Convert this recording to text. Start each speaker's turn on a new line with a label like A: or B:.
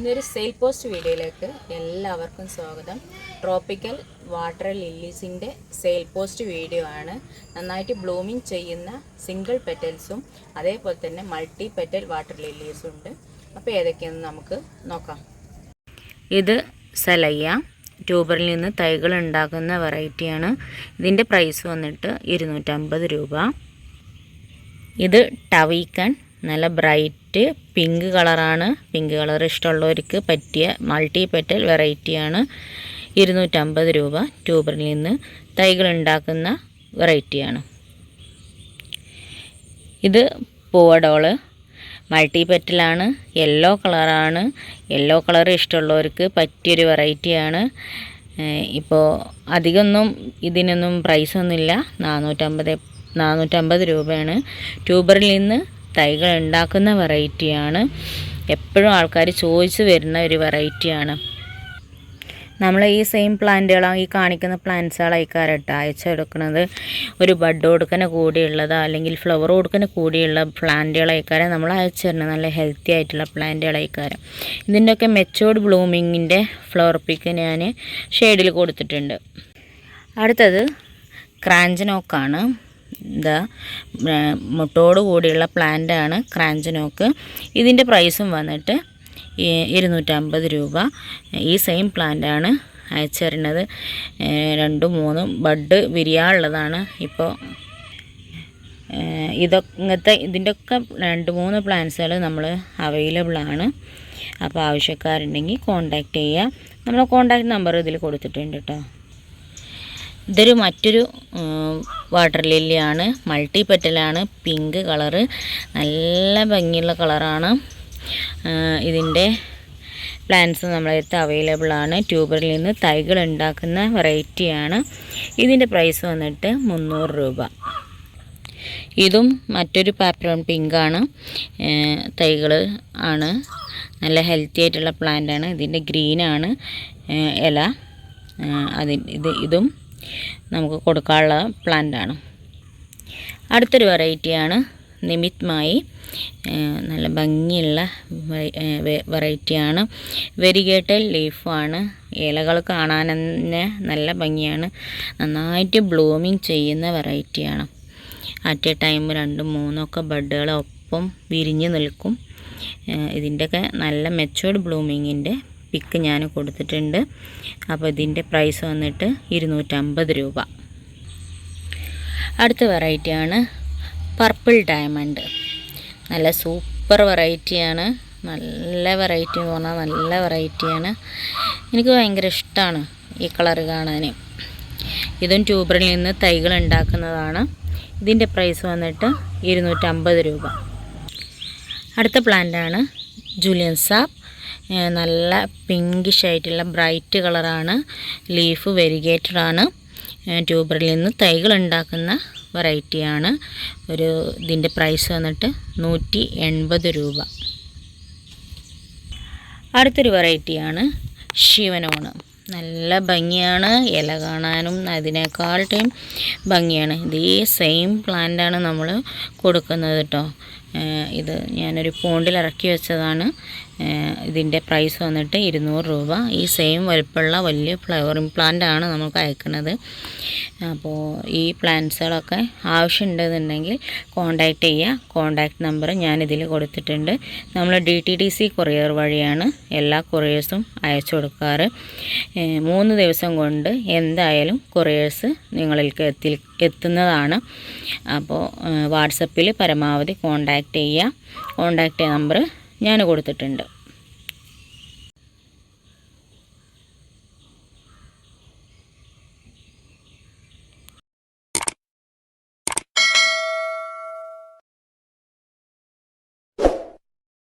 A: ഇന്നൊരു sale post വീഡിയോയിലേക്ക് എല്ലാവർക്കും സ്വാഗതം. ട്രോപ്പിക്കൽ വാട്ടർ ലില്ലീസിൻ്റെ സെയിൽ പോസ്റ്റ് വീഡിയോ ആണ്. നന്നായിട്ട് ബ്ലൂമിങ് ചെയ്യുന്ന സിംഗിൾ പെറ്റൽസും അതേപോലെ തന്നെ മൾട്ടി പെറ്റൽ വാട്ടർ ലില്ലീസും ഉണ്ട്. അപ്പോൾ ഏതൊക്കെയാണെന്ന് നമുക്ക് നോക്കാം. ഇത് സലയ്യ ട്യൂബറിൽ നിന്ന് തൈകൾ ഉണ്ടാക്കുന്ന വെറൈറ്റിയാണ്. ഇതിൻ്റെ പ്രൈസ് വന്നിട്ട് 250 രൂപ. ഇത് ടവീക്കൺ, നല്ല ബ്രൈറ്റ് പിങ്ക് കളറാണ്. പിങ്ക് കളർ ഇഷ്ടമുള്ളവർക്ക് പറ്റിയ മൾട്ടി പെറ്റൽ വെറൈറ്റിയാണ്. 250 രൂപ. ട്യൂബറിൽ നിന്ന് തൈകൾ ഉണ്ടാക്കുന്ന വെറൈറ്റിയാണ്. ഇത് പൂവഡോള് മൾട്ടി പെറ്റലാണ്. യെല്ലോ കളറാണ്. യെല്ലോ കളർ ഇഷ്ടമുള്ളവർക്ക് പറ്റിയൊരു വെറൈറ്റിയാണ്. ഇപ്പോൾ അധികമൊന്നും ഇതിനൊന്നും പ്രൈസൊന്നുമില്ല. 450 രൂപയാണ്. ട്യൂബറിൽ നിന്ന് തൈകൾ ഉണ്ടാക്കുന്ന വെറൈറ്റിയാണ്. എപ്പോഴും ആൾക്കാർ ചോദിച്ചു വരുന്ന ഒരു വെറൈറ്റിയാണ്. നമ്മൾ ഈ സെയിം പ്ലാന്റുകളാണ്, ഈ കാണിക്കുന്ന പ്ലാന്റ്സുകളായിക്കാരട്ടോ അയച്ചെടുക്കുന്നത്. ഒരു ബഡ് കൊടുക്കുന്ന കൂടിയുള്ളത് അല്ലെങ്കിൽ ഫ്ലവർ കൊടുക്കുന്ന കൂടിയുള്ള പ്ലാന്റുകളായിക്കാരം നമ്മൾ അയച്ചു തരുന്നത്. നല്ല ഹെൽത്തി ആയിട്ടുള്ള പ്ലാന്റുകളായിക്കാരം. ഇതിൻ്റെയൊക്കെ മെച്ചോർഡ് ബ്ലൂമിങ്ങിൻ്റെ ഫ്ലവർ പിക്ക് ഞാൻ ഷെയ്ഡിൽ കൊടുത്തിട്ടുണ്ട്. അടുത്തത് ക്രാഞ്ചനോക്കാണ്. ഇതാ മുട്ടോട് കൂടിയുള്ള പ്ലാന്റാണ് ക്രാഞ്ചനോക്ക്. ഇതിൻ്റെ പ്രൈസും വന്നിട്ട് 250 രൂപ. ഈ സെയിം പ്ലാന്റാണ് അയച്ചു തരുന്നത്. 2-3 ബഡ് വിരിയാനുള്ളതാണ്. ഇപ്പോൾ ഇതിൻ്റെയൊക്കെ 2-3 പ്ലാന്റ്സുകൾ നമ്മൾ അവൈലബിളാണ്. അപ്പോൾ ആവശ്യക്കാരുണ്ടെങ്കിൽ കോൺടാക്റ്റ് ചെയ്യുക. നമ്മുടെ കോൺടാക്റ്റ് നമ്പർ ഇതിൽ കൊടുത്തിട്ടുണ്ട് കേട്ടോ. ഇതൊരു മറ്റൊരു വാട്ടർ ലില്ലിയാണ്. മൾട്ടി പെറ്റലാണ്. പിങ്ക് കളറ്, നല്ല ഭംഗിയുള്ള കളറാണ്. ഇതിൻ്റെ പ്ലാന്റ്സ് നമ്മളെ അടുത്ത് അവൈലബിളാണ്. ട്യൂബറിൽ നിന്ന് തൈകൾ ഉണ്ടാക്കുന്ന വെറൈറ്റിയാണ്. ഇതിൻ്റെ പ്രൈസ് വന്നിട്ട് 300 രൂപ. ഇതും മറ്റൊരു പാപ്രോൺ പിങ്കാണ്. തൈകൾ ആണ്. നല്ല ഹെൽത്തി ആയിട്ടുള്ള പ്ലാന്റാണ്. ഇതിൻ്റെ ഗ്രീനാണ് ഇല. ഇതും നമുക്ക് കൊടുക്കാനുള്ള പ്ലാന്റാണ്. അടുത്തൊരു വെറൈറ്റിയാണ് നിമിത്മായി. നല്ല ഭംഗിയുള്ള വെറൈറ്റിയാണ്. വെരിഗേറ്റഡ് ലീഫാണ്. ഇലകൾ കാണാൻ തന്നെ നല്ല ഭംഗിയാണ്. നന്നായിട്ട് ബ്ലൂമിങ് ചെയ്യുന്ന വെറൈറ്റിയാണ്. അറ്റ് എ ടൈം 2-3 ബഡുകൾ ഒപ്പം വിരിഞ്ഞ് നിൽക്കും. ഇതിൻ്റെയൊക്കെ നല്ല മെച്ചോർഡ് ബ്ലൂമിങ്ങിൻ്റെ പിക്ക് ഞാൻ കൊടുത്തിട്ടുണ്ട്. അപ്പോൾ ഇതിൻ്റെ പ്രൈസ് വന്നിട്ട് 250 രൂപ. അടുത്ത വെറൈറ്റിയാണ് പർപ്പിൾ ഡയമണ്ട്. നല്ല സൂപ്പർ വെറൈറ്റിയാണ്. നല്ല വെറൈറ്റി എന്ന് പറഞ്ഞാൽ നല്ല വെറൈറ്റിയാണ്. എനിക്ക് ഭയങ്കര ഇഷ്ടമാണ് ഈ കളറ് കാണാൻ. ഇതും ട്യൂബറിൽ നിന്ന് തൈകൾ ഉണ്ടാക്കുന്നതാണ്. ഇതിൻ്റെ പ്രൈസ് വന്നിട്ട് 250 രൂപ. അടുത്ത പ്ലാന്റാണ് ജൂലിയൻ സാപ്പ്. നല്ല പിങ്കിഷ് ആയിട്ടുള്ള ബ്രൈറ്റ് കളറാണ്. ലീഫ് വെരിഗേറ്റഡാണ്. ട്യൂബറിൽ നിന്ന് തൈകൾ ഉണ്ടാക്കുന്ന വെറൈറ്റിയാണ്. ഇതിൻ്റെ പ്രൈസ് വന്നിട്ട് 180 രൂപ. അടുത്തൊരു വെറൈറ്റിയാണ് ശിവനോണ്. നല്ല ഭംഗിയാണ്. ഇല കാണാനും അതിനേക്കാൾ ടൈം ഭംഗിയാണ്. ഇതേ സെയിം പ്ലാന്റാണ് നമ്മൾ കൊടുക്കുന്നത് കേട്ടോ. ഇത് ഞാനൊരു പോണ്ടിൽ ഇറക്കി വെച്ചതാണ്. ഇതിൻ്റെ പ്രൈസ് വന്നിട്ട് 200 രൂപ. ഈ സെയിം വലുപ്പമുള്ള വലിയ ഫ്ലവറിങ് പ്ലാന്റാണ് നമുക്ക് അയക്കുന്നത്. അപ്പോൾ ഈ പ്ലാന്റ്സുകളൊക്കെ ആവശ്യമുണ്ടെന്നുണ്ടെങ്കിൽ കോൺടാക്റ്റ് ചെയ്യുക. കോൺടാക്റ്റ് നമ്പർ ഞാനിതിൽ കൊടുത്തിട്ടുണ്ട്. നമ്മൾ DTDC കൊറിയർ വഴിയാണ് എല്ലാ കൊറിയേഴ്സും അയച്ചു കൊടുക്കാറ്. 3 ദിവസം കൊണ്ട് എന്തായാലും കൊറിയേഴ്സ് നിങ്ങളിലേക്ക് എത്തുന്നതാണ്. അപ്പോൾ വാട്സപ്പിൽ പരമാവധി കോൺടാക്റ്റ് ചെയ്യുക. കോൺടാക്റ്റ് നമ്പർ ഞാൻ കൊടുത്തിട്ടുണ്ട്.